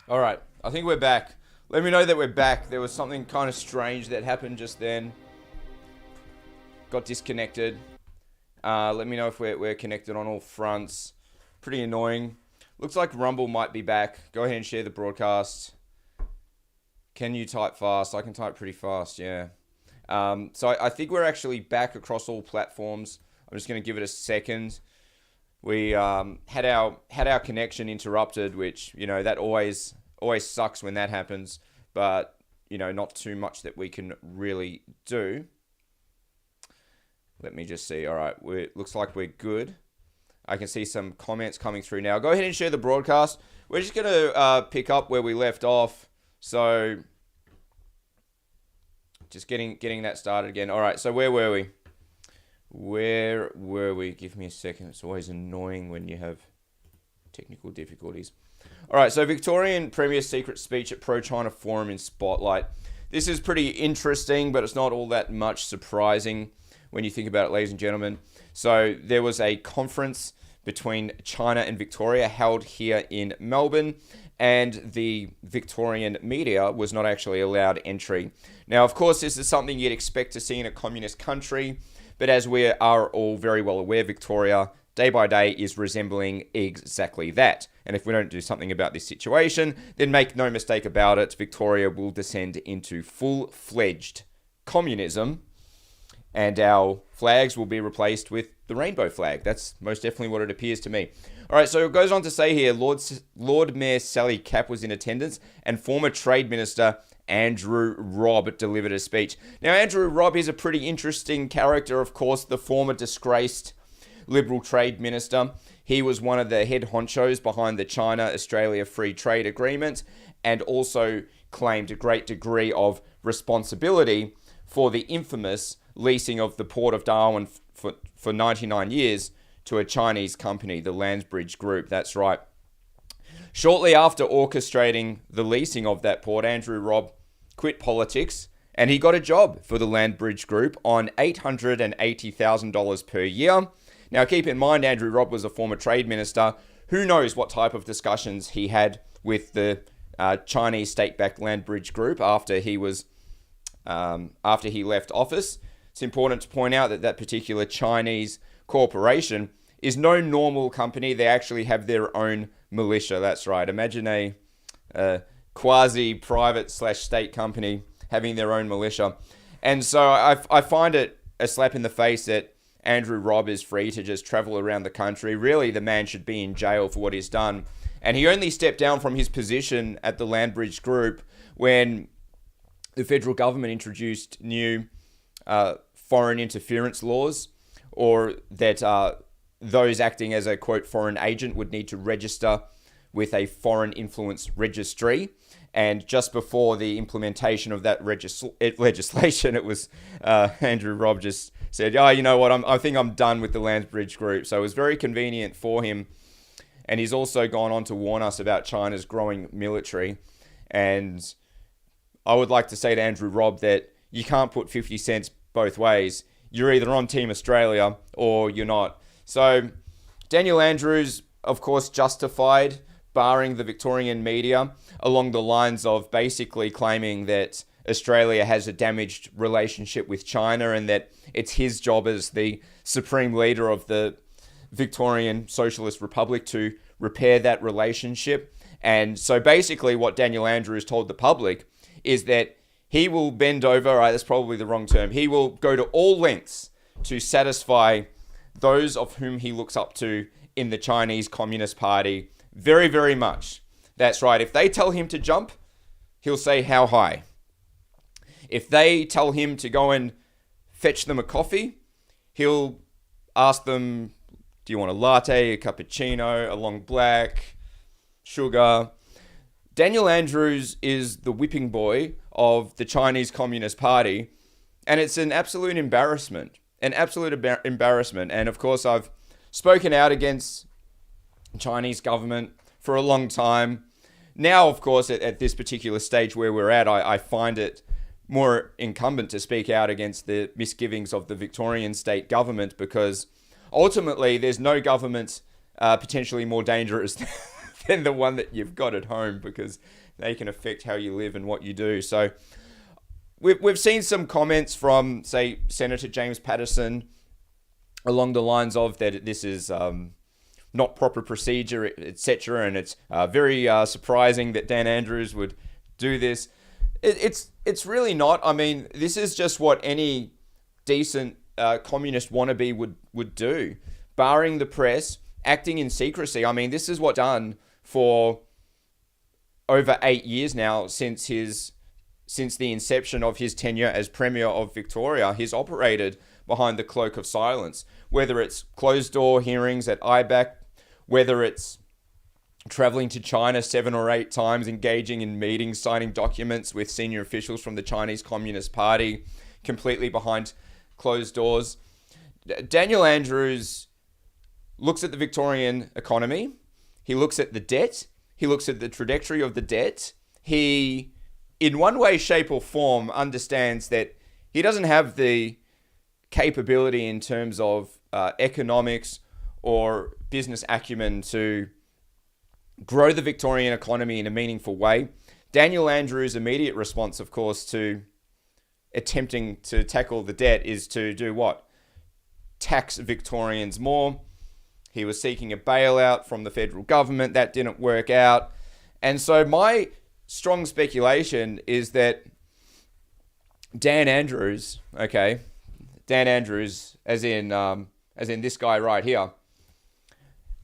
All right, I think we're back. Let me know that we're back. There was something kind of strange that happened just then. Got disconnected. Let me know if we're connected on all fronts. Pretty annoying. Looks like Rumble might be back. Go ahead and share the broadcast. Can you type fast? I can type pretty fast, yeah. So I think we're actually back across all platforms. I'm just going to give it a second. We had our connection interrupted, which, that always sucks when that happens, but not too much that we can really do. Let me just see. All right, looks like we're good. I can see some comments coming through now. Go ahead and share the broadcast. We're just going to pick up where we left off. So just getting that started again. All right, so where were we? Give me a second. It's always annoying when you have technical difficulties. All right, so Victorian Premier's secret speech at Pro-China Forum in Spotlight. This is pretty interesting, but it's not all that much surprising when you think about it, ladies and gentlemen. So there was a conference between China and Victoria held here in Melbourne, and the Victorian media was not actually allowed entry. Now, of course, this is something you'd expect to see in a communist country, but as we are all very well aware, Victoria, day by day, is resembling exactly that. And if we don't do something about this situation, then make no mistake about it, Victoria will descend into full-fledged communism, and our flags will be replaced with the rainbow flag. That's most definitely what it appears to me. All right, so it goes on to say here, Lord Mayor Sally Capp was in attendance, and former Trade Minister Andrew Robb delivered a speech. Now, Andrew Robb is a pretty interesting character, of course, the former disgraced Liberal Trade Minister. He was one of the head honchos behind the China-Australia Free Trade Agreement, and also claimed a great degree of responsibility for the infamous leasing of the Port of Darwin for 99 years to a Chinese company, the Landsbridge Group. That's right. Shortly after orchestrating the leasing of that port, Andrew Robb quit politics and he got a job for the Landsbridge Group on $880,000 per year. Now, keep in mind, Andrew Robb was a former trade minister. Who knows what type of discussions he had with the Chinese state-backed Landsbridge Group after he left office. It's important to point out that that particular Chinese corporation is no normal company. They actually have their own militia. That's right. Imagine a quasi-private / state company having their own militia. And so I find it a slap in the face that Andrew Robb is free to just travel around the country. Really, the man should be in jail for what he's done. And he only stepped down from his position at the Landsbridge Group when the federal government introduced new foreign interference laws, or that those acting as a, quote, foreign agent would need to register with a foreign influence registry. And just before the implementation of that legislation, it was Andrew Robb just said, "Oh, you know what? I think I'm done with the Landsbridge Group." So it was very convenient for him. And he's also gone on to warn us about China's growing military. And I would like to say to Andrew Robb that you can't put 50 cents both ways. You're either on Team Australia or you're not. So Daniel Andrews, of course, justified barring the Victorian media along the lines of basically claiming that Australia has a damaged relationship with China and that it's his job as the supreme leader of the Victorian Socialist Republic to repair that relationship. And so basically what Daniel Andrews told the public is that he will bend over, right, that's probably the wrong term, he will go to all lengths to satisfy those of whom he looks up to in the Chinese Communist Party very, very much. That's right, if they tell him to jump, he'll say how high. If they tell him to go and fetch them a coffee, he'll ask them, do you want a latte, a cappuccino, a long black, sugar? Daniel Andrews is the whipping boy of the Chinese Communist Party, and it's an absolute embarrassment. An absolute embarrassment. And of course, I've spoken out against the Chinese government for a long time. Now, of course, at this particular stage where we're at, I find it more incumbent to speak out against the misgivings of the Victorian state government, because ultimately there's no government potentially more dangerous than the one that you've got at home, because they can affect how you live and what you do. So we've seen some comments from, say, Senator James Patterson along the lines of that this is not proper procedure, etc. And it's very surprising that Dan Andrews would do this. It's really not. I mean, this is just what any decent communist wannabe would do, barring the press, acting in secrecy. I mean, this is what's done for over 8 years now since the inception of his tenure as Premier of Victoria. He's operated behind the cloak of silence, whether it's closed-door hearings at IBAC, whether it's traveling to China 7 or 8 times, engaging in meetings, signing documents with senior officials from the Chinese Communist Party, completely behind closed doors. Daniel Andrews looks at the Victorian economy. He looks at the debt. He looks at the trajectory of the debt. He, in one way, shape, or form, understands that he doesn't have the capability in terms of economics or business acumen to grow the Victorian economy in a meaningful way. Daniel Andrews' immediate response, of course, to attempting to tackle the debt is to do what? Tax Victorians more. He was seeking a bailout from the federal government. That didn't work out. And so my strong speculation is that Dan Andrews, as in this guy right here,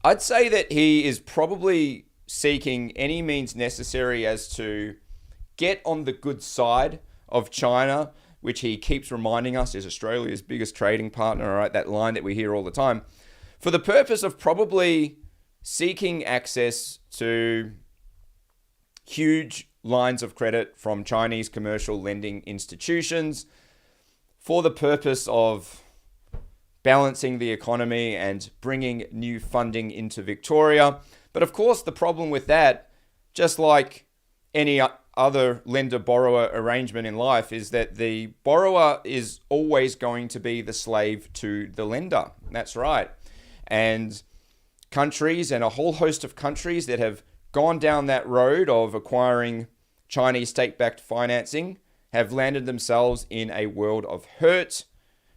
I'd say that he is probably seeking any means necessary as to get on the good side of China, which he keeps reminding us is Australia's biggest trading partner, all right, that line that we hear all the time, for the purpose of probably seeking access to huge lines of credit from Chinese commercial lending institutions, for the purpose of balancing the economy and bringing new funding into Victoria. But of course, the problem with that, just like any other lender-borrower arrangement in life, is that the borrower is always going to be the slave to the lender. That's right. And countries, and a whole host of countries that have gone down that road of acquiring Chinese state-backed financing, have landed themselves in a world of hurt,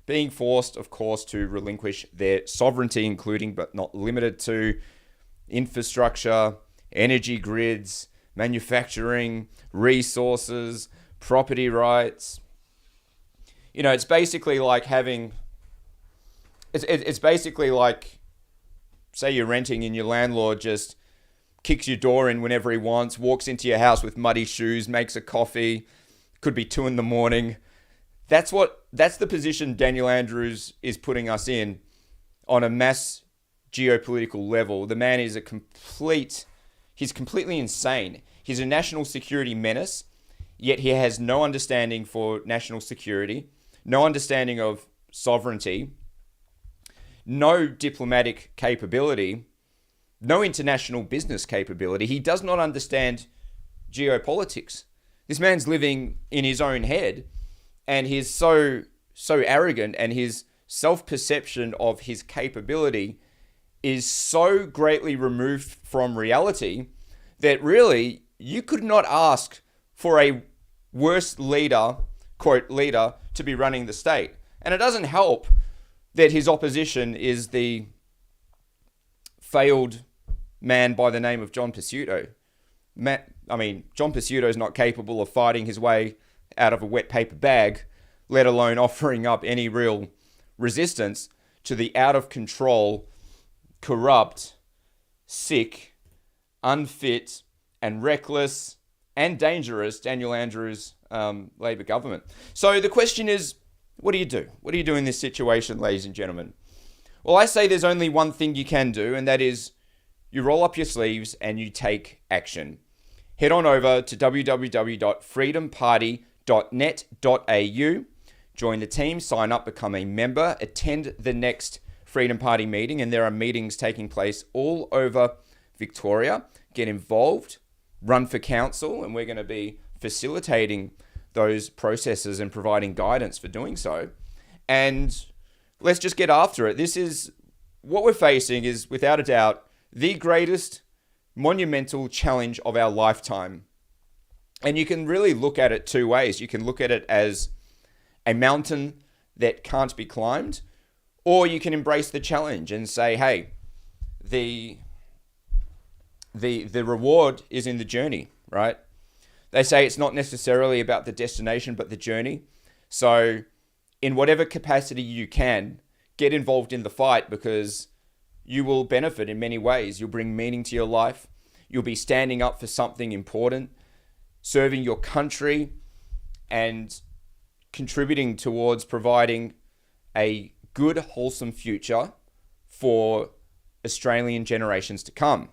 being forced, of course, to relinquish their sovereignty, including but not limited to infrastructure, energy grids, manufacturing, resources, property rights. You know, it's basically like having... It's basically like, say you're renting and your landlord just kicks your door in whenever he wants, walks into your house with muddy shoes, makes a coffee, could be 2 a.m. That's the position Daniel Andrews is putting us in on a mass geopolitical level. The man is he's completely insane. He's a national security menace, yet he has no understanding for national security, no understanding of sovereignty, no diplomatic capability, no international business capability. He does not understand geopolitics. This man's living in his own head, and he's so arrogant, and his self-perception of his capability is so greatly removed from reality that really you could not ask for a worse leader, quote, leader, to be running the state. And it doesn't help that his opposition is the failed man by the name of John Pesutto. John Pesutto is not capable of fighting his way out of a wet paper bag, let alone offering up any real resistance to the out of control, corrupt, sick, unfit, and reckless and dangerous Daniel Andrews Labor government. So the question is, what do you do? What do you do in this situation, ladies and gentlemen? Well, I say there's only one thing you can do, and that is you roll up your sleeves and you take action. Head on over to www.freedomparty.net.au, join the team, sign up, become a member, attend the next Freedom Party meeting, and there are meetings taking place all over Victoria. Get involved, run for council, and we're going to be facilitating those processes and providing guidance for doing so. And let's just get after it. This is what we're facing is, without a doubt, the greatest monumental challenge of our lifetime. And you can really look at it two ways. You can look at it as a mountain that can't be climbed, or you can embrace the challenge and say, hey, the reward is in the journey, right? They say it's not necessarily about the destination, but the journey. So in whatever capacity you can, get involved in the fight, because you will benefit in many ways. You'll bring meaning to your life. You'll be standing up for something important, serving your country, and contributing towards providing a good, wholesome future for Australian generations to come.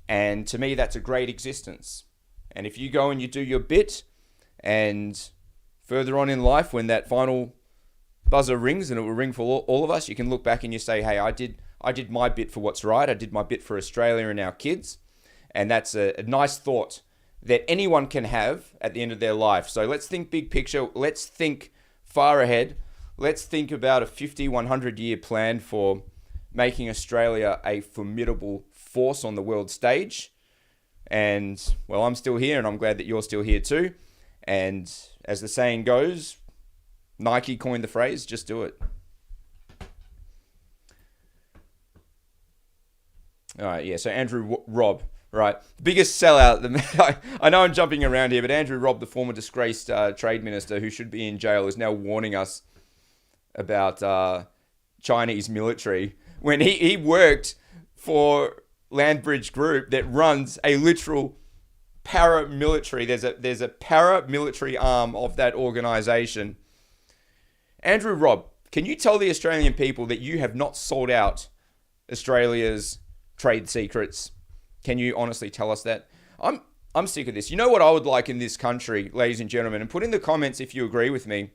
And to me, that's a great existence. And if you go and you do your bit, and further on in life, when that final buzzer rings, and it will ring for all of us, you can look back and you say, hey, I did my bit for what's right. I did my bit for Australia and our kids. And that's a nice thought that anyone can have at the end of their life. So let's think big picture. Let's think far ahead. Let's think about a 50, 100-year plan for making Australia a formidable force on the world stage. And, well, I'm still here, and I'm glad that you're still here too. And as the saying goes, Nike coined the phrase, just do it. All right, yeah, so Andrew Robb, right? Biggest sellout. I know I'm jumping around here, but Andrew Robb, the former disgraced trade minister who should be in jail, is now warning us about Chinese military when he worked for Landbridge Group that runs a literal paramilitary. There's a paramilitary arm of that organization. Andrew Robb, can you tell the Australian people that you have not sold out Australia's trade secrets? Can you honestly tell us that? I'm sick of this. You know what I would like in this country, ladies and gentlemen, and put in the comments if you agree with me.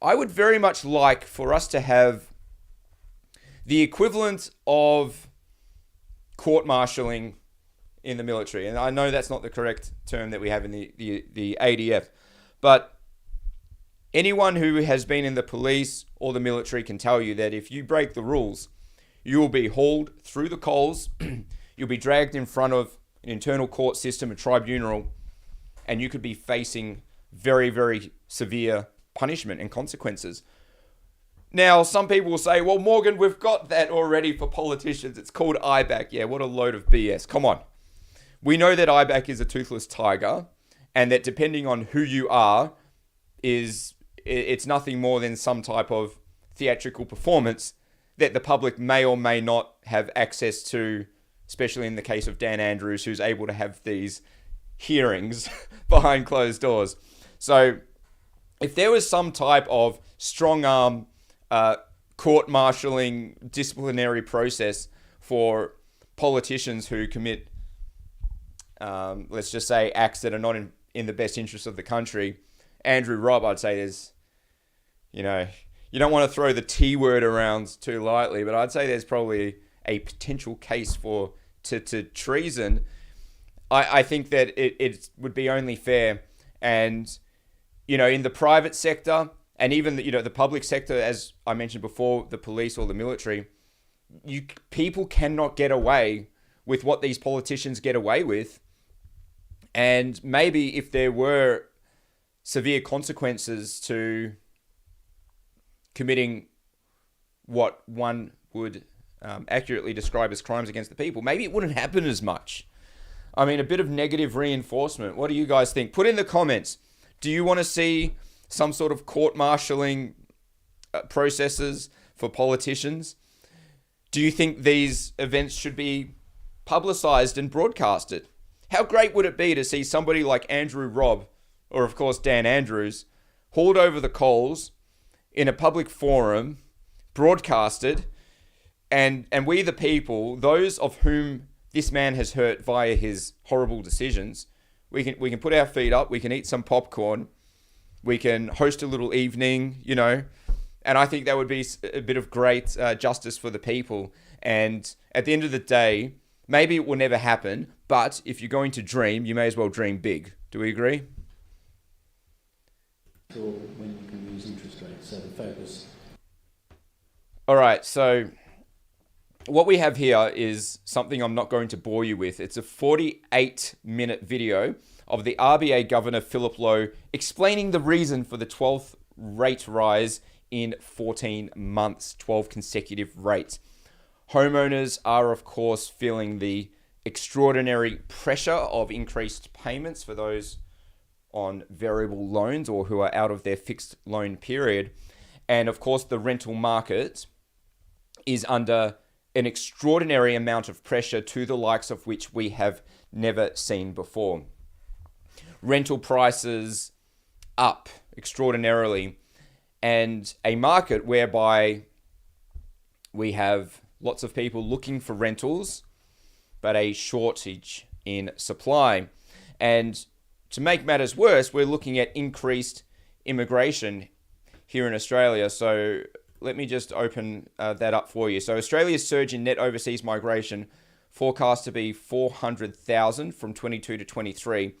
I would very much like for us to have the equivalent of court-martialing in the military. And I know that's not the correct term that we have in the ADF. But anyone who has been in the police or the military can tell you that if you break the rules, you will be hauled through the coals, you'll be dragged in front of an internal court system, a tribunal, and you could be facing very, very severe punishment and consequences. Now, some people will say, well, Morgan, we've got that already for politicians. It's called IBAC. Yeah, what a load of BS. Come on. We know that IBAC is a toothless tiger, and that depending on who you are, it's nothing more than some type of theatrical performance that the public may or may not have access to, especially in the case of Dan Andrews, who's able to have these hearings behind closed doors. So if there was some type of strong-arm court-martialing disciplinary process for politicians who commit, let's just say, acts that are not in the best interest of the country, Andrew Robb, I'd say there's, you don't want to throw the T word around too lightly, but I'd say there's probably a potential case for to treason. I think that it would be only fair, and in the private sector and even the public sector, as I mentioned before, the police or the military, people cannot get away with what these politicians get away with. And maybe if there were severe consequences to committing what one would accurately describe as crimes against the people, maybe it wouldn't happen as much. I mean, a bit of negative reinforcement. What do you guys think? Put in the comments. Do you want to see some sort of court-martialing processes for politicians? Do you think these events should be publicized and broadcasted? How great would it be to see somebody like Andrew Robb, or of course Dan Andrews, hauled over the coals in a public forum, broadcasted, and we the people, those of whom this man has hurt via his horrible decisions, we can put our feet up, we can eat some popcorn, we can host a little evening, and I think that would be a bit of great justice for the people. And at the end of the day, maybe it will never happen, but if you're going to dream, you may as well dream big. Do we agree? Or when you can use interest rates, so the focus. All right, so what we have here is something I'm not going to bore you with. It's a 48-minute video of the RBA Governor Philip Lowe explaining the reason for the 12th rate rise in 14 months, 12 consecutive rates. Homeowners are, of course, feeling the extraordinary pressure of increased payments for those on variable loans or who are out of their fixed loan period. And of course, the rental market is under an extraordinary amount of pressure to the likes of which we have never seen before. Rental prices up extraordinarily, and a market whereby we have lots of people looking for rentals, but a shortage in supply. And to make matters worse, we're looking at increased immigration here in Australia. So let me just open that up for you. So Australia's surge in net overseas migration forecast to be 400,000 from 22 to 23.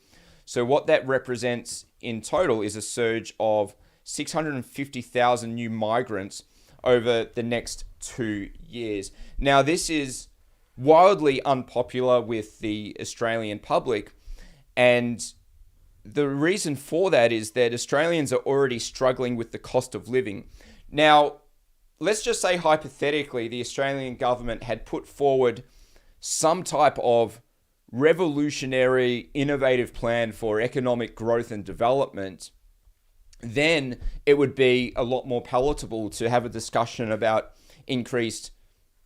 So what that represents in total is a surge of 650,000 new migrants over the next 2 years. Now, this is wildly unpopular with the Australian public, and the reason for that is that Australians are already struggling with the cost of living. Now, let's just say hypothetically the Australian government had put forward some type of revolutionary, innovative plan for economic growth and development, then it would be a lot more palatable to have a discussion about increased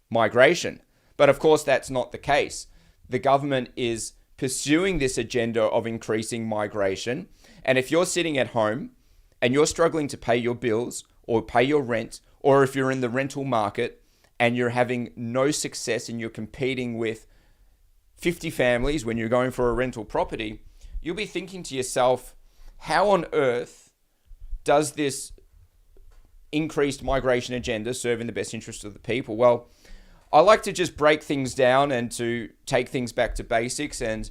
migration. But of course, that's not the case. The government is pursuing this agenda of increasing migration. And if you're sitting at home and you're struggling to pay your bills or pay your rent, or if you're in the rental market and you're having no success and you're competing with 50 families when you're going for a rental property, you'll be thinking to yourself, how on earth does this increased migration agenda serve in the best interest of the people? Well, I like to just break things down and to take things back to basics. And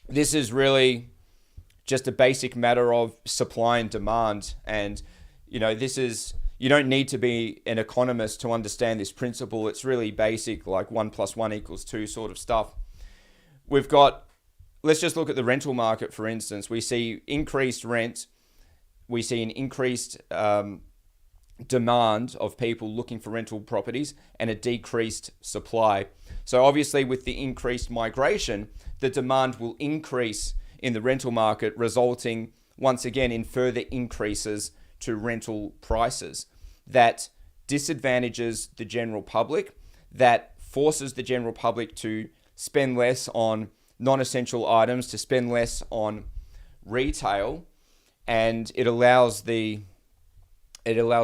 this is really just a basic matter of supply and demand. And, you don't need to be an economist to understand this principle. It's really basic, like 1 + 1 = 2 sort of stuff. Let's just look at the rental market, for instance. We see increased rent. We see an increased demand of people looking for rental properties and a decreased supply. So obviously with the increased migration, the demand will increase in the rental market, resulting once again in further increases to rental prices. That disadvantages the general public, that forces the general public to spend less on non-essential items, to spend less on retail, and it allows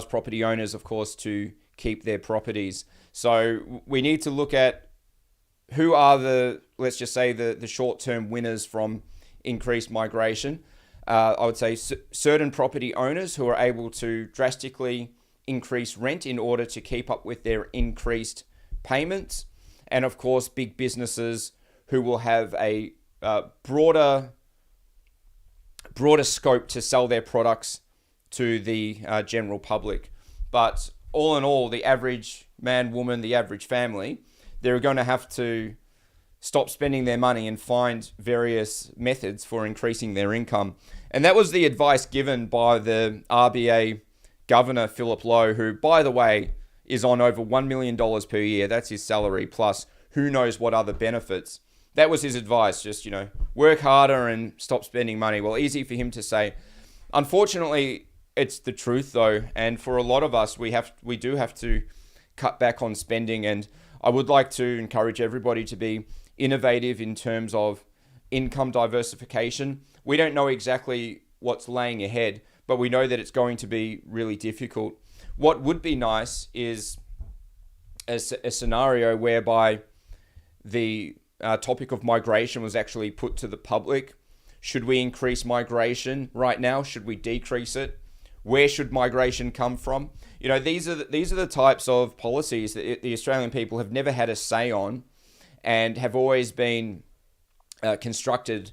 property owners, of course, to keep their properties. So we need to look at who are let's just say the short-term winners from increased migration. I would say certain property owners who are able to drastically increase rent in order to keep up with their increased payments. And of course, big businesses who will have a broader scope to sell their products to the general public. But all in all, the average man, woman, the average family, they're going to have to stop spending their money and find various methods for increasing their income. And that was the advice given by the RBA Governor, Philip Lowe, who, by the way, is on over $1 million per year. That's his salary, plus who knows what other benefits. That was his advice, just, work harder and stop spending money. Well, easy for him to say. Unfortunately, it's the truth though, and for a lot of us, we do have to cut back on spending. And I would like to encourage everybody to be innovative in terms of income diversification. We don't know exactly what's laying ahead, but we know that it's going to be really difficult. What would be nice is a scenario whereby the topic of migration was actually put to the public. Should we increase migration right now? Should we decrease it? Where should migration come from? These are the types of policies that the Australian people have never had a say on, and have always been constructed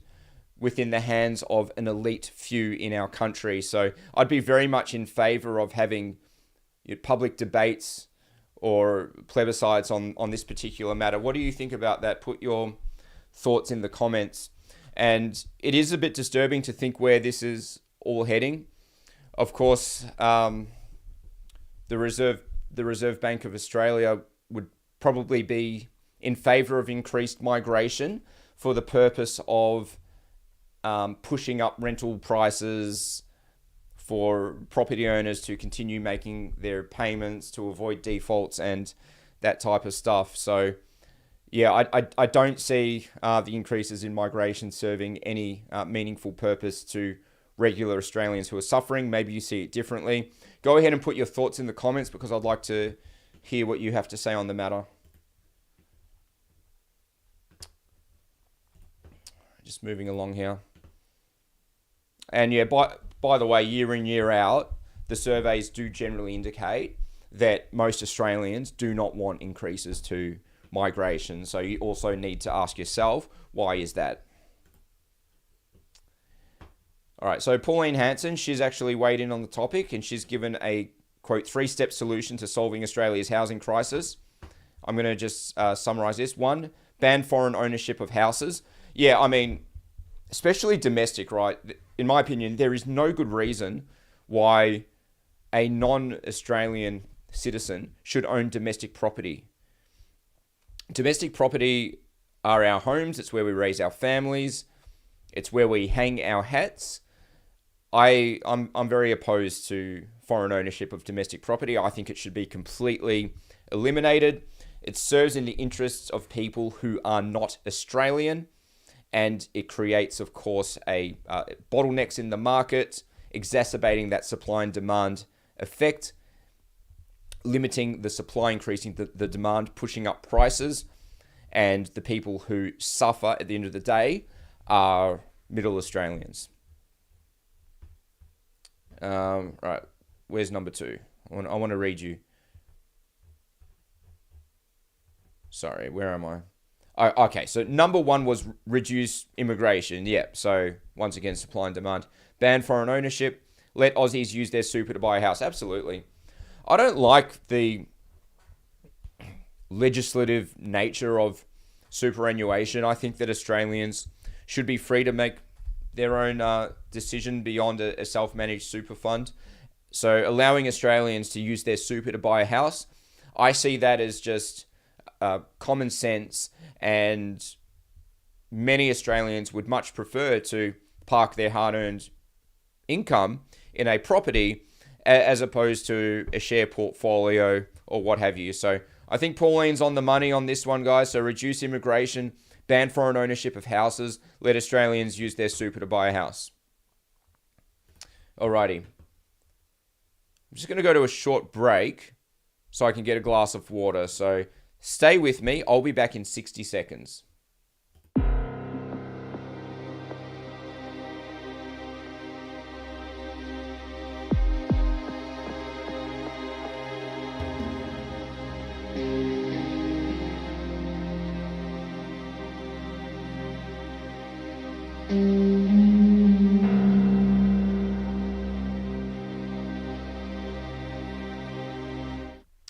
within the hands of an elite few in our country. So I'd be very much in favour of having public debates or plebiscites on this particular matter. What do you think about that? Put your thoughts in the comments. And it is a bit disturbing to think where this is all heading. Of course, the Reserve Bank of Australia would probably be in favour of increased migration for the purpose of pushing up rental prices for property owners to continue making their payments to avoid defaults and that type of stuff. So, yeah, I don't see the increases in migration serving any meaningful purpose to regular Australians who are suffering. Maybe you see it differently. Go ahead and put your thoughts in the comments because I'd like to hear what you have to say on the matter. Just moving along here. And yeah, by the way, year in, year out, the surveys do generally indicate that most Australians do not want increases to migration. So you also need to ask yourself, why is that? All right, so Pauline Hanson, she's actually weighed in on the topic and she's given a, quote, 3-step solution to solving Australia's housing crisis. I'm going to just summarize this. 1, ban foreign ownership of houses. Yeah, I mean, especially domestic, right? In my opinion, there is no good reason why a non-Australian citizen should own domestic property. Domestic property are our homes. It's where we raise our families. It's where we hang our hats. I'm very opposed to foreign ownership of domestic property. I think it should be completely eliminated. It serves in the interests of people who are not Australian, and it creates, of course, a bottlenecks in the market, exacerbating that supply and demand effect, limiting the supply, increasing the demand, pushing up prices, and the people who suffer at the end of the day are middle Australians. Right, where's number 2? I want to read you. Sorry, where am I? Oh, okay, so number 1 was reduce immigration. Yeah, so once again, supply and demand. Ban foreign ownership. Let Aussies use their super to buy a house. Absolutely. I don't like the legislative nature of superannuation. I think that Australians should be free to make their own decision beyond a self-managed super fund. So allowing Australians to use their super to buy a house, I see that as just common sense, and many Australians would much prefer to park their hard-earned income in a property as opposed to a share portfolio or what have you. So I think Pauline's on the money on this one, guys. So reduce immigration, ban foreign ownership of houses, let Australians use their super to buy a house. Alrighty. I'm just going to go to a short break so I can get a glass of water. So stay with me. I'll be back in 60 seconds.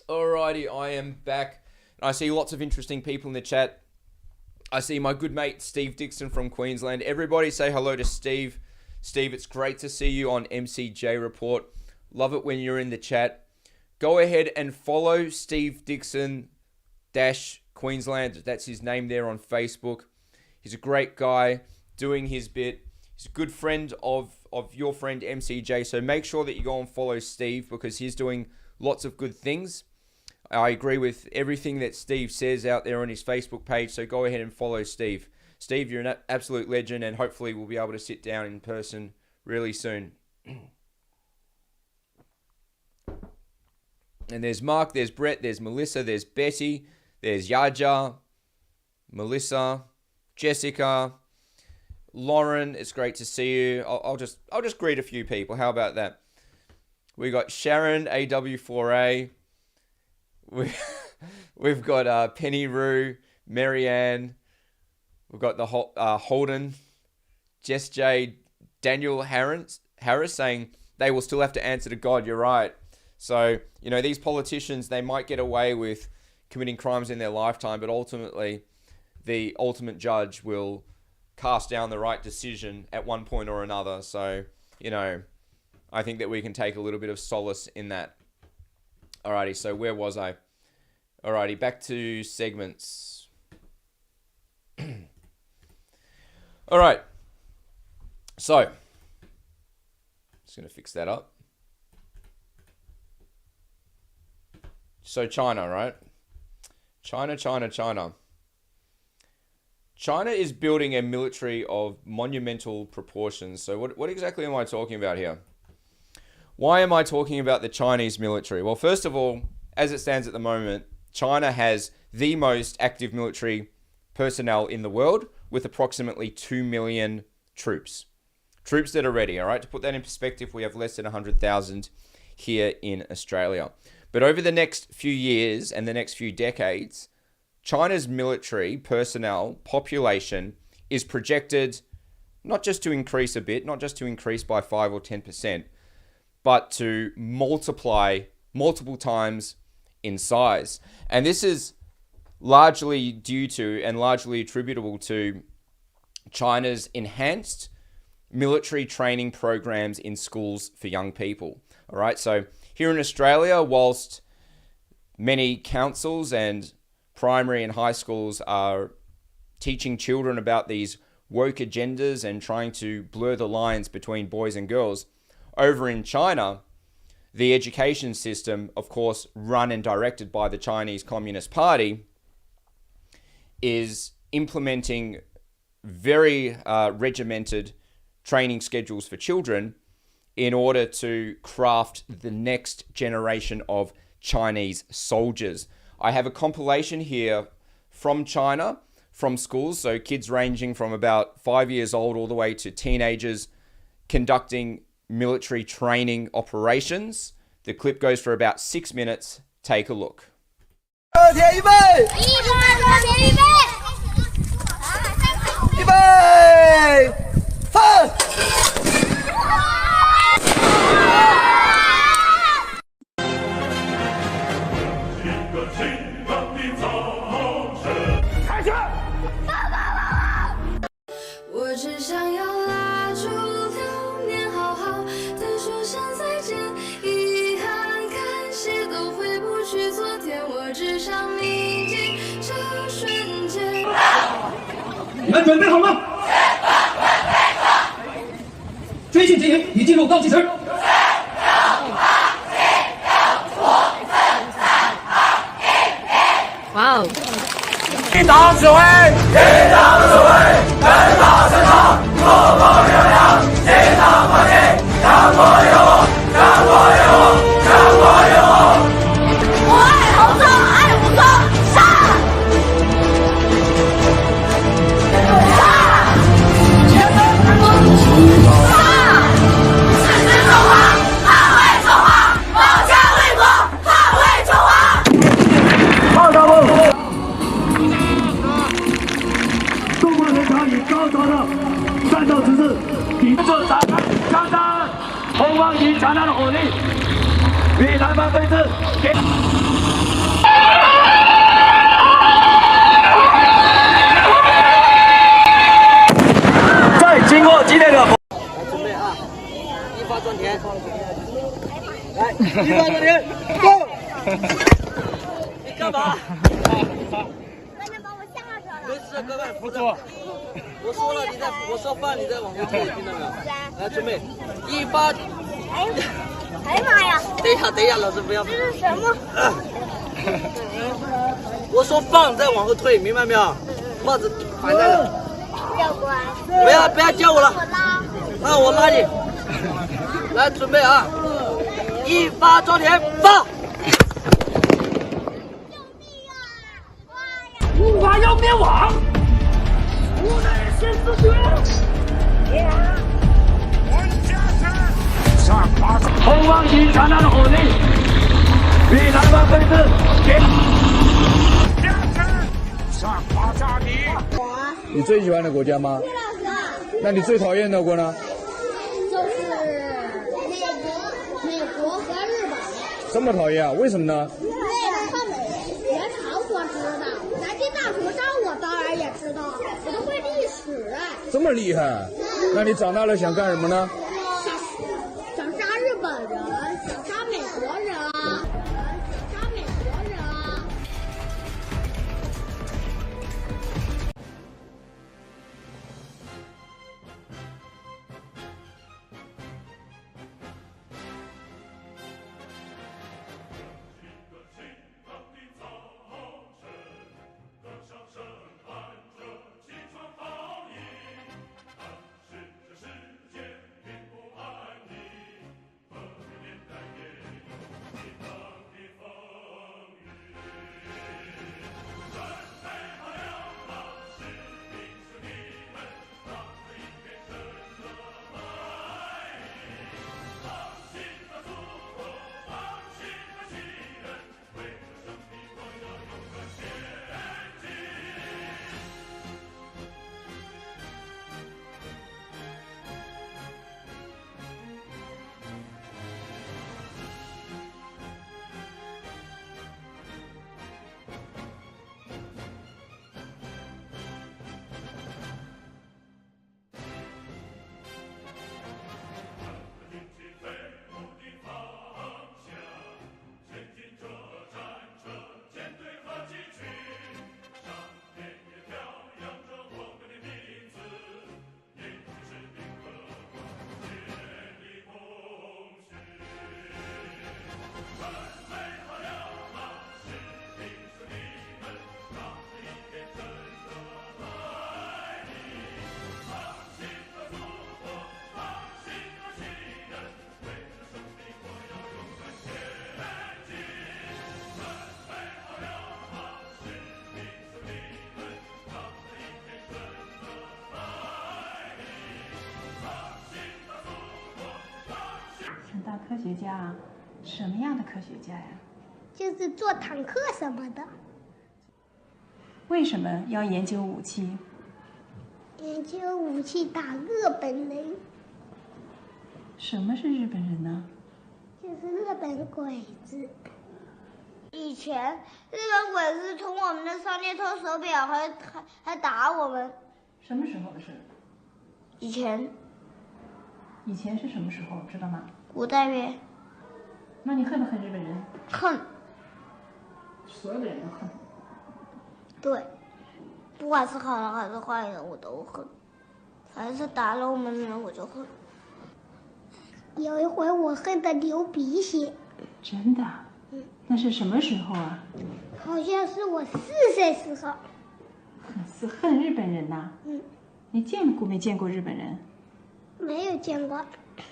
Alrighty, I am back. I see lots of interesting people in the chat. I see my good mate Steve Dixon from Queensland. Everybody say hello to Steve. Steve, it's great to see you on MCJ Report. Love it when you're in the chat. Go ahead and follow Steve Dixon Queensland. That's his name there on Facebook. He's a great guy doing his bit. He's a good friend of your friend MCJ. So make sure that you go and follow Steve because he's doing lots of good things. I agree with everything that Steve says out there on his Facebook page, so go ahead and follow Steve. Steve, you're an absolute legend, and hopefully we'll be able to sit down in person really soon. And there's Mark, there's Brett, there's Melissa, there's Betty, there's Yaja, Melissa, Jessica, Lauren. It's great to see you. I'll just greet a few people. How about that? We got Sharon, AW4A. We've got Penny Roo, Marianne. We've got the Holden, Jess J, Daniel Harris saying they will still have to answer to God. You're right. So, you know, these politicians, they might get away with committing crimes in their lifetime, but ultimately, the ultimate judge will cast down the right decision at one point or another. So, you know, I think that we can take a little bit of solace in that. Alrighty, so where was I? Alrighty, back to segments. Alright, so, just going to fix that up. So China, right? China. China is building a military of monumental proportions. So what exactly am I talking about here? Why am I talking about the Chinese military? Well, first of all, as it stands at the moment, China has the most active military personnel in the world with approximately 2 million troops. Troops that are ready, all right? To put that in perspective, we have less than 100,000 here in Australia. But over the next few years and the next few decades, China's military personnel population is projected not just to increase a bit, not just to increase by 5 or 10%, but to multiply multiple times in size. And this is largely due to and largely attributable to China's enhanced military training programs in schools for young people. All right, so here in Australia, whilst many councils and primary and high schools are teaching children about these woke agendas and trying to blur the lines between boys and girls, over in China, the education system, of course, run and directed by the Chinese Communist Party, is implementing very regimented training schedules for children in order to craft the next generation of Chinese soldiers. I have a compilation here from China, from schools, so kids ranging from about 5 years old all the way to teenagers conducting military training operations. The clip goes for about 6 minutes. Take a look. 热铁预备，预备，放！开始！我只想要拉住流年，好好的说声再见。遗憾感谢都回不去昨天，我只想铭记这瞬间。你们准备好吗？追训进行，已进入倒计时。哇哦！一党指挥，一党指挥，人大声唱，做梦热亮，一党团结，强国有我，强国有我，强国有我。我爱红色，爱无双，上！上！前门上！誓死中华，捍卫中华，保家卫国，捍卫中华。二大梦。中国人民以高超的战斗姿势，抵制打开枪战，红方以强大的火力与南方对峙。在经过激烈的准备啊！一发装填，来，一发装填，go！ 你干嘛？外面把我吓着了。没事，各位扶着。我说了，我说放，你再往后退，听到没有？来，准备，一发。哎呀妈呀！等一下，老师不要。这是什么？我说放，再往后退，明白没有？帽子反在了。教官。不要叫我了。我拉。那我拉你。来，准备啊！一发装填，放。 无法要灭亡，无奈先自绝。红方以强大的火力与南方对峙。你最喜欢的国家吗？那你最讨厌的国呢？就是美国和日本。这么讨厌啊？为什么呢？因为他们别查我知道，南京大屠杀我当然也知道，我都会历史哎。这么厉害？那你长大了想干什么呢？想杀日本人，想杀美国人啊，想杀美国人啊。当科学家啊，什么样的科学家呀？就是做坦克什么的，为什么要研究武器？研究武器打日本人，什么是日本人呢？就是日本鬼子。以前日本鬼子从我们的商店偷手表，还打我们。什么时候的事？以前是什么时候？知道吗？古代呗。那你恨不恨日本人？恨。所有的人都恨。对，不管是好人还是坏人，我都恨。凡是打了我们的人，我就恨。有一回我恨得流鼻血。真的？那是什么时候啊？好像是我4岁时候。是恨日本人呐？你见过没见过日本人？没有见过。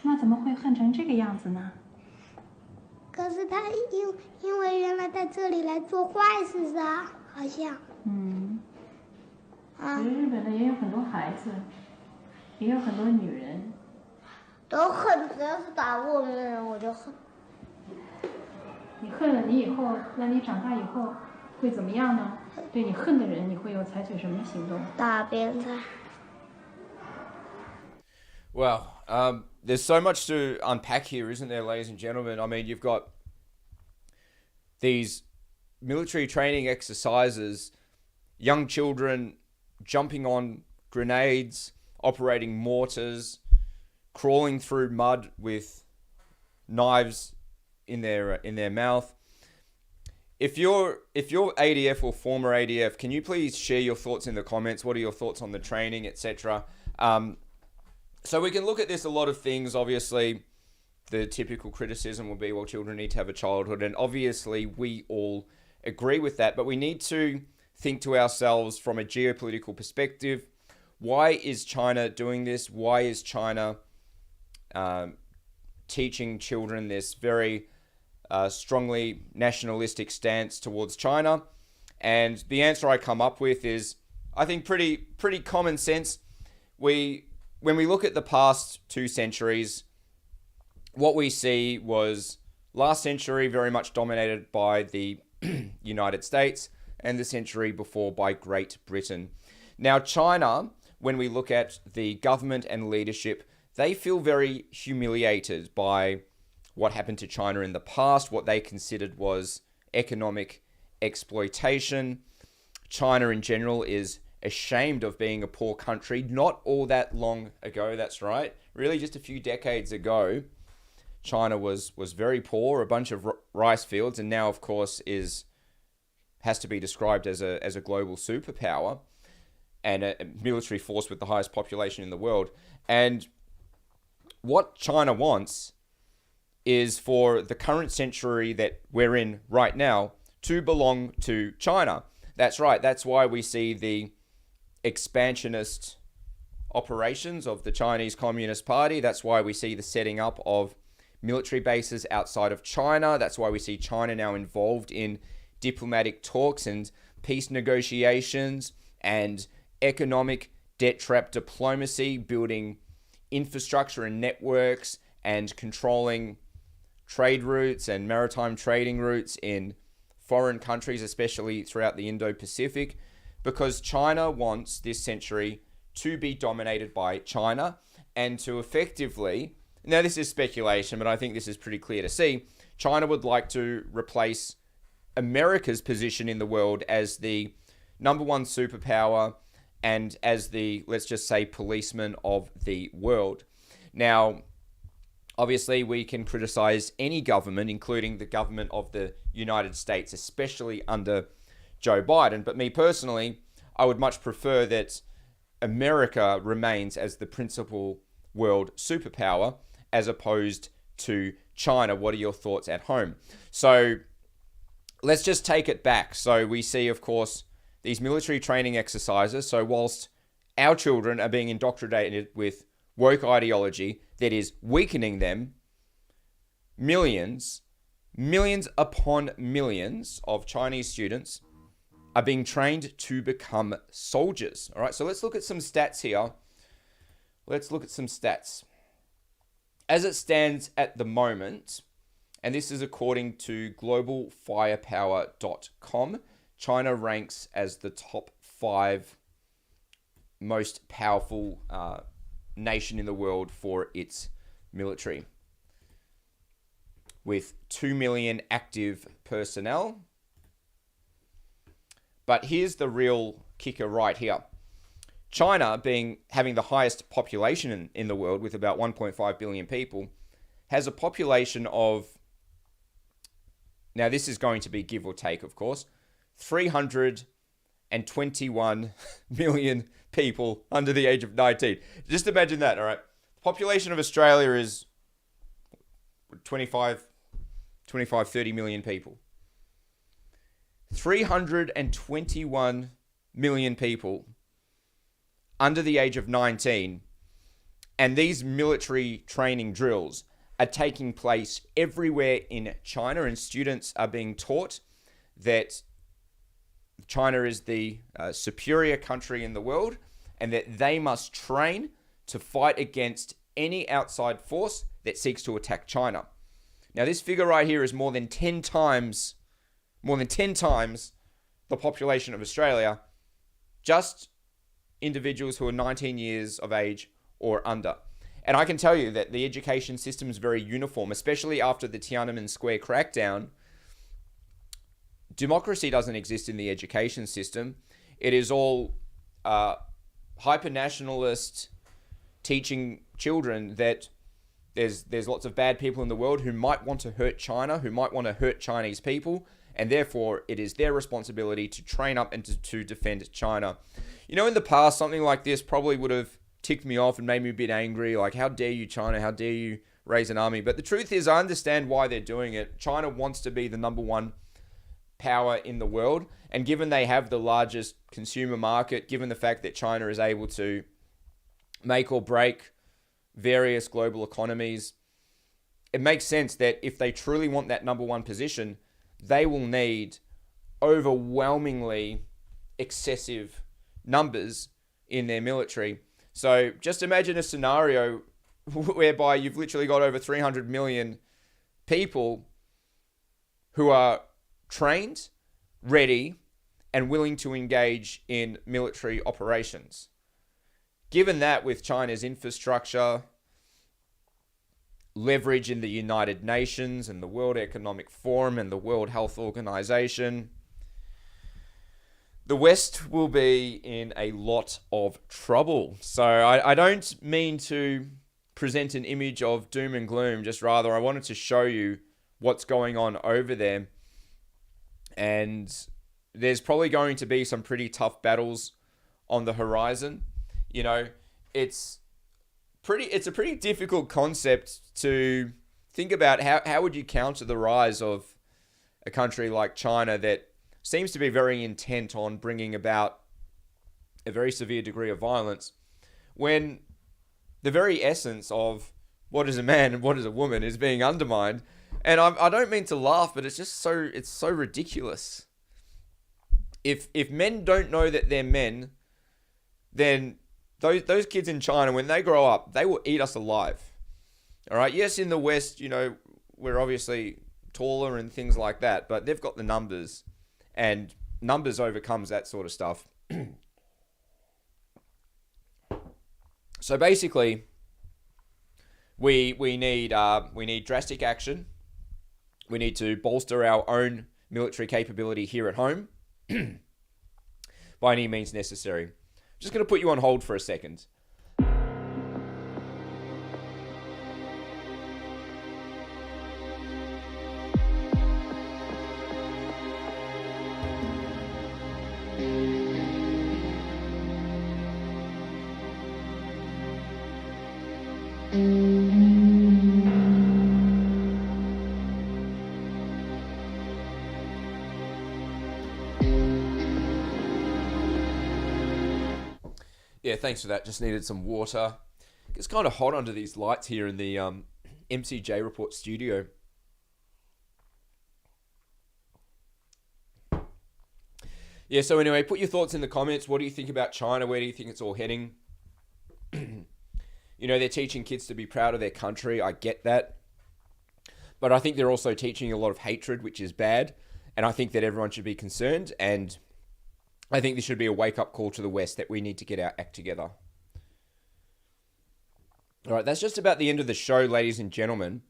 那怎么会恨成这个样子呢？可是他因为原来在这里来做坏事啊，好像。其实日本的也有很多孩子，也有很多女人。都恨，只要是打过我们的人，我就恨。你恨了你以后，那你长大以后会怎么样呢？对你恨的人，你会有采取什么行动？打别人噻。Well, there's so much to unpack here, isn't there, ladies and gentlemen? I mean, you've got these military training exercises, young children jumping on grenades, operating mortars, crawling through mud with knives in their mouth. If you're ADF or former ADF, can you please share your thoughts in the comments? What are your thoughts on the training, etc.? So we can look at this a lot of things. Obviously, the typical criticism will be, well, children need to have a childhood. And obviously, we all agree with that. But we need to think to ourselves from a geopolitical perspective, why is China doing this? Why is China teaching children this very strongly nationalistic stance towards China? And the answer I come up with is, I think, pretty common sense. When we look at the past 2 centuries, what we see was last century very much dominated by the United States and the century before by Great Britain. Now, China, when we look at the government and leadership, they feel very humiliated by what happened to China in the past, what they considered was economic exploitation. China in general is ashamed of being a poor country. Not all that long ago, that's right. Really just a few decades ago, China was very poor, a bunch of rice fields, and now, of course, has to be described as a global superpower and a military force with the highest population in the world. And what China wants is for the current century that we're in right now to belong to China. That's right. That's why we see the expansionist operations of the Chinese Communist Party. That's why we see the setting up of military bases outside of China. That's why we see China now involved in diplomatic talks and peace negotiations and economic debt trap diplomacy, building infrastructure and networks and controlling trade routes and maritime trading routes in foreign countries, especially throughout the Indo-Pacific, because China wants this century to be dominated by China and to effectively, now this is speculation, but I think this is pretty clear to see, China would like to replace America's position in the world as the number one superpower and as the, let's just say, policeman of the world. Now, obviously, we can criticize any government, including the government of the United States, especially under Joe Biden. But me personally, I would much prefer that America remains as the principal world superpower as opposed to China. What are your thoughts at home? So let's just take it back. So we see, of course, these military training exercises. So whilst our children are being indoctrinated with woke ideology that is weakening them, millions upon millions of Chinese students are being trained to become soldiers. All right, so let's look at some stats here. Let's look at some stats. As it stands at the moment, and this is according to globalfirepower.com, China ranks as the top 5 most powerful nation in the world for its military, with 2 million active personnel. But here's the real kicker right here. China, having the highest population in the world with about 1.5 billion people, has a population of, now this is going to be give or take, of course, 321 million people under the age of 19. Just imagine that, all right? The population of Australia is 25, 30 million people. 321 million people under the age of 19. And these military training drills are taking place everywhere in China, and students are being taught that China is the superior country in the world and that they must train to fight against any outside force that seeks to attack China. Now, this figure right here is more than 10 times the population of Australia, just individuals who are 19 years of age or under. And I can tell you that the education system is very uniform, especially after the Tiananmen Square crackdown. Democracy doesn't exist in the education system. It is all hyper-nationalist, teaching children that there's lots of bad people in the world who might want to hurt China, who might want to hurt Chinese people, and therefore it is their responsibility to train up and to defend China. You know, in the past, something like this probably would have ticked me off and made me a bit angry, like, how dare you, China, how dare you raise an army? But the truth is, I understand why they're doing it. China wants to be the number one power in the world, and given they have the largest consumer market, given the fact that China is able to make or break various global economies, it makes sense that if they truly want that number one position, they will need overwhelmingly excessive numbers in their military. So just imagine a scenario whereby you've literally got over 300 million people who are trained, ready, and willing to engage in military operations. Given that with China's infrastructure, leverage in the United Nations and the World Economic Forum and the World Health Organization, the West will be in a lot of trouble. So I don't mean to present an image of doom and gloom, just rather I wanted to show you what's going on over there. And there's probably going to be some pretty tough battles on the horizon. You know, it's a pretty difficult concept to think about. How would you counter the rise of a country like China that seems to be very intent on bringing about a very severe degree of violence, when the very essence of what is a man and what is a woman is being undermined. And I don't mean to laugh, but it's so ridiculous. If men don't know that they're men, then those kids in China, when they grow up, they will eat us alive. All right. Yes, in the West, you know, we're obviously taller and things like that, but they've got the numbers, and numbers overcomes that sort of stuff. So basically, we need drastic action. We need to bolster our own military capability here at home by any means necessary. Just going to put you on hold for a second. Yeah, thanks for that. Just needed some water. It's kind of hot under these lights here in the MCJ Report studio. Yeah, so anyway, put your thoughts in the comments. What do you think about China? Where do you think it's all heading? You know, they're teaching kids to be proud of their country. I get that. But I think they're also teaching a lot of hatred, which is bad. And I think that everyone should be concerned. And I think this should be a wake-up call to the West that we need to get our act together. All right, that's just about the end of the show, ladies and gentlemen.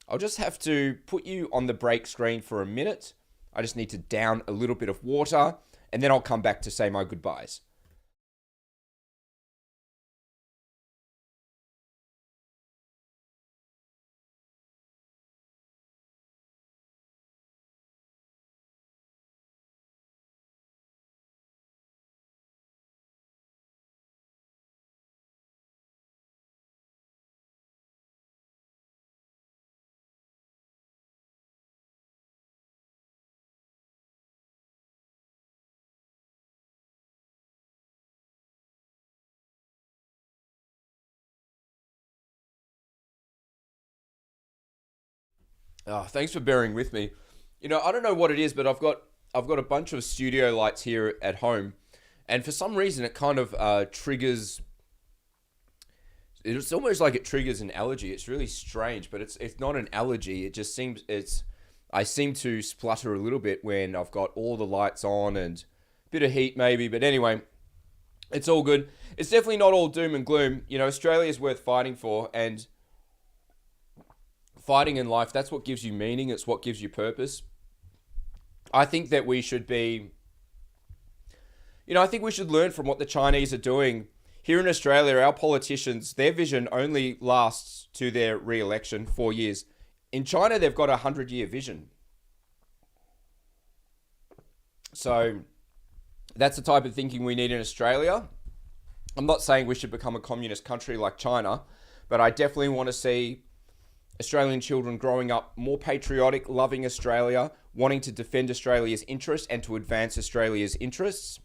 I'll just have to put you on the break screen for a minute. I just need to down a little bit of water, and then I'll come back to say my goodbyes. Oh, thanks for bearing with me. You know, I don't know what it is, but I've got a bunch of studio lights here at home, and for some reason it kind of triggers. It's almost like it triggers an allergy. It's really strange, but it's not an allergy. It just seems I seem to splutter a little bit when I've got all the lights on and a bit of heat maybe. But anyway, it's all good. It's definitely not all doom and gloom. You know, Australia is worth fighting for, and fighting in life, that's what gives you meaning. It's what gives you purpose. I think that we should be, I think we should learn from what the Chinese are doing. Here in Australia, our politicians, their vision only lasts to their re-election, 4 years. In China, they've got a 100-year vision. So that's the type of thinking we need in Australia. I'm not saying we should become a communist country like China, but I definitely want to see Australian children growing up more patriotic, loving Australia, wanting to defend Australia's interests and to advance Australia's interests.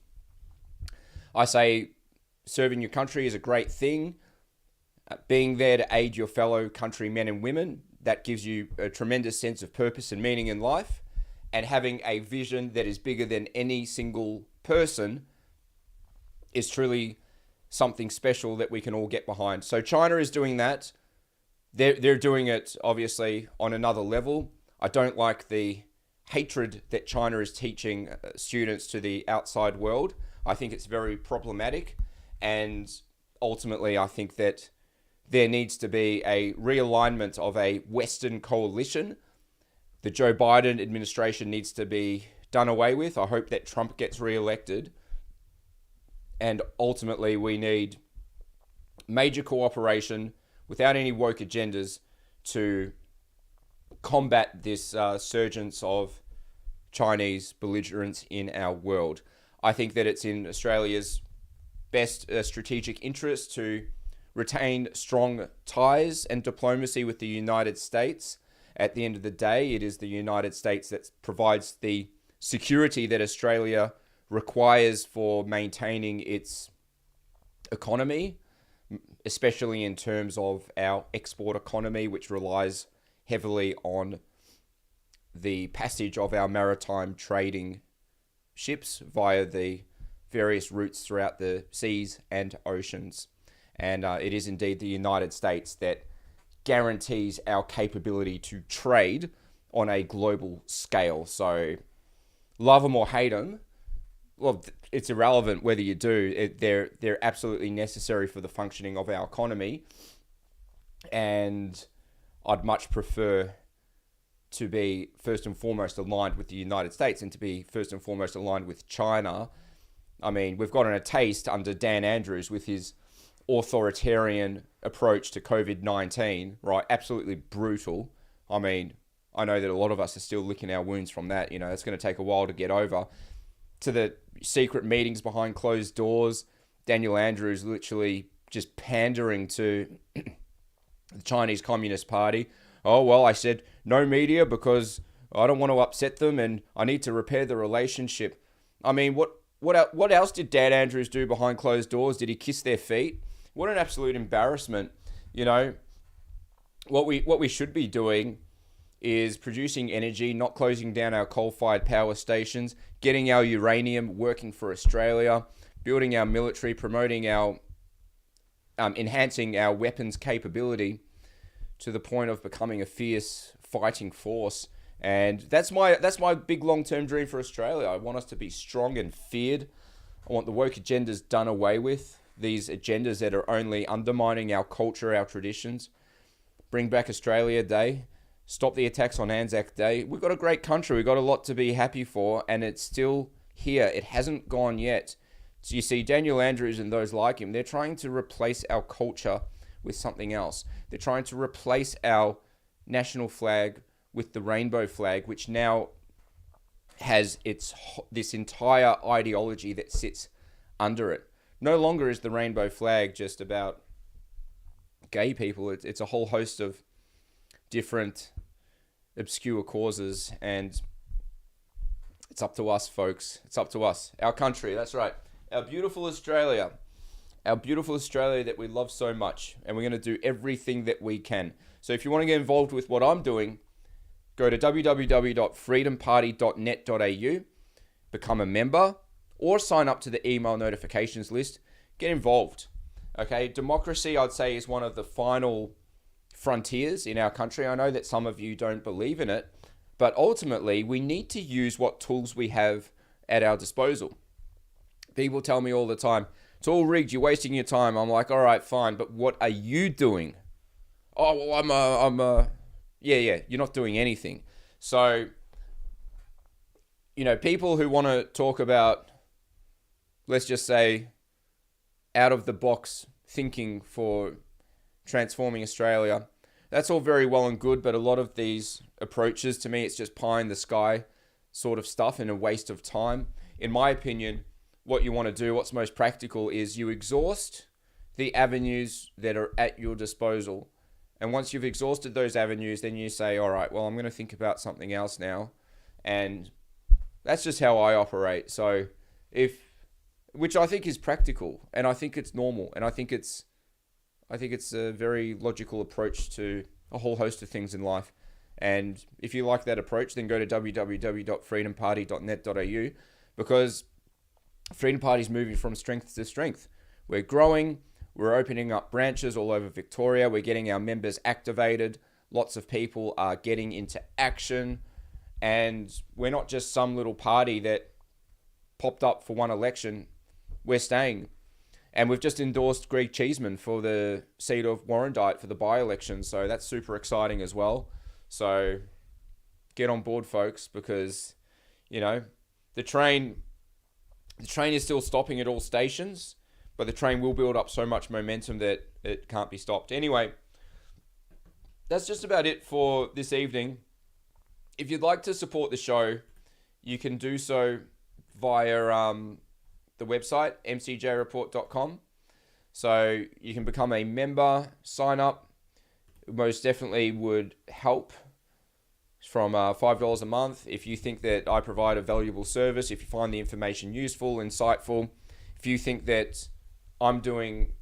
I say serving your country is a great thing. Being there to aid your fellow countrymen and women, that gives you a tremendous sense of purpose and meaning in life. And having a vision that is bigger than any single person is truly something special that we can all get behind. So China is doing that. They're doing it, obviously, on another level. I don't like the hatred that China is teaching students to the outside world. I think it's very problematic. And ultimately, I think that there needs to be a realignment of a Western coalition. The Joe Biden administration needs to be done away with. I hope that Trump gets re-elected. And ultimately, we need major cooperation without any woke agendas to combat this surgence of Chinese belligerence in our world. I think that it's in Australia's best strategic interest to retain strong ties and diplomacy with the United States. At the end of the day, it is the United States that provides the security that Australia requires for maintaining its economy, especially in terms of our export economy, which relies heavily on the passage of our maritime trading ships via the various routes throughout the seas and oceans. And it is indeed the United States that guarantees our capability to trade on a global scale. So love them or hate them, well, it's irrelevant whether you do. They're absolutely necessary for the functioning of our economy. And I'd much prefer to be first and foremost aligned with the United States and to be first and foremost aligned with China. I mean, we've gotten a taste under Dan Andrews with his authoritarian approach to COVID-19, right? Absolutely brutal. I mean, I know that a lot of us are still licking our wounds from that. You know, it's going to take a while to get over. To the secret meetings behind closed doors, Daniel Andrews literally just pandering to the Chinese Communist Party. Oh, well, I said no media because I don't want to upset them and I need to repair the relationship. I mean, what else did Dan Andrews do behind closed doors? Did he kiss their feet? What an absolute embarrassment. You know, what we should be doing is producing energy, not closing down our coal-fired power stations, getting our uranium working for Australia, building our military, promoting our, enhancing our weapons capability to the point of becoming a fierce fighting force. And that's my big long-term dream for Australia. I want us to be strong and feared. I want the woke agendas done away with. These agendas that are only undermining our culture, our traditions. Bring back Australia Day. Stop the attacks on Anzac Day. We've got a great country. We've got a lot to be happy for, and it's still here. It hasn't gone yet. So you see, Daniel Andrews and those like him, they're trying to replace our culture with something else. They're trying to replace our national flag with the rainbow flag, which now has this entire ideology that sits under it. No longer is the rainbow flag just about gay people. It's a whole host of different obscure causes, and it's up to us, folks. It's up to us. Our country, that's right. Our beautiful Australia. Our beautiful Australia that we love so much, and we're going to do everything that we can. So if you want to get involved with what I'm doing, go to www.freedomparty.net.au, become a member, or sign up to the email notifications list. Get involved. Okay, democracy, I'd say, is one of the final frontiers in our country. I know that some of you don't believe in it, but ultimately we need to use what tools we have at our disposal. People tell me all the time, it's all rigged, you're wasting your time. I'm like, all right, fine, but what are you doing? Oh, well, you're not doing anything. So, you know, people who want to talk about, let's just say, out of the box thinking for transforming Australia, that's all very well and good, but a lot of these approaches, to me, it's just pie in the sky sort of stuff and a waste of time. In my opinion, what you want to do, what's most practical, is you exhaust the avenues that are at your disposal. And once you've exhausted those avenues, then you say, all right, well, I'm going to think about something else now. And that's just how I operate. So which I think is practical, and I think it's normal, and I think it's a very logical approach to a whole host of things in life. And if you like that approach, then go to www.freedomparty.net.au, because Freedom Party is moving from strength to strength. We're growing. We're opening up branches all over Victoria. We're getting our members activated. Lots of people are getting into action. And we're not just some little party that popped up for one election. We're staying. And we've just endorsed Greg Cheeseman for the seat of Warrandyte for the by-election. So that's super exciting as well. So get on board, folks, because, you know, the train is still stopping at all stations, but the train will build up so much momentum that it can't be stopped. Anyway, that's just about it for this evening. If you'd like to support the show, you can do so via the website, mcjreport.com. So you can become a member, sign up. It most definitely would help from $5 a month. If you think that I provide a valuable service, if you find the information useful, insightful, if you think that I'm doing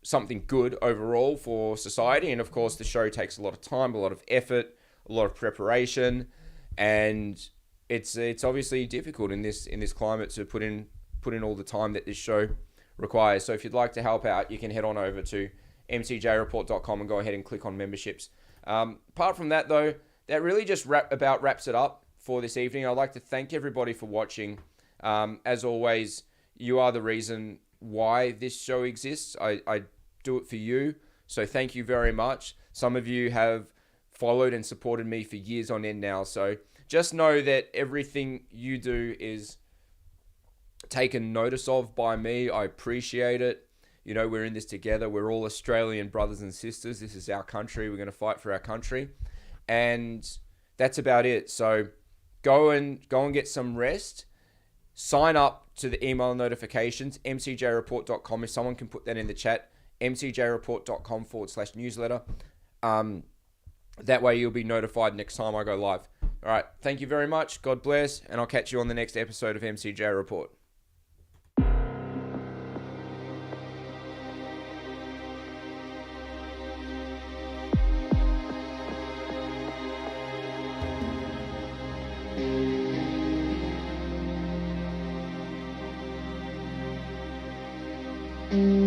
something good overall for society, and of course the show takes a lot of time, a lot of effort, a lot of preparation, and it's obviously difficult in this climate to put in all the time that this show requires. So if you'd like to help out, you can head on over to mcjreport.com and go ahead and click on memberships. Apart from that though, that really just wraps it up for this evening. I'd like to thank everybody for watching. As always, you are the reason why this show exists. I do it for you, so thank you very much. Some of you have followed and supported me for years on end now, so just know that everything you do is taken notice of by me. I appreciate it. You know, we're in this together. We're all Australian brothers and sisters. This is our country. We're going to fight for our country. And that's about it. So go and get some rest. Sign up to the email notifications, mcjreport.com. If someone can put that in the chat, mcjreport.com/newsletter. That way you'll be notified next time I go live. All right. Thank you very much. God bless. And I'll catch you on the next episode of MCJ Report. Mm-hmm.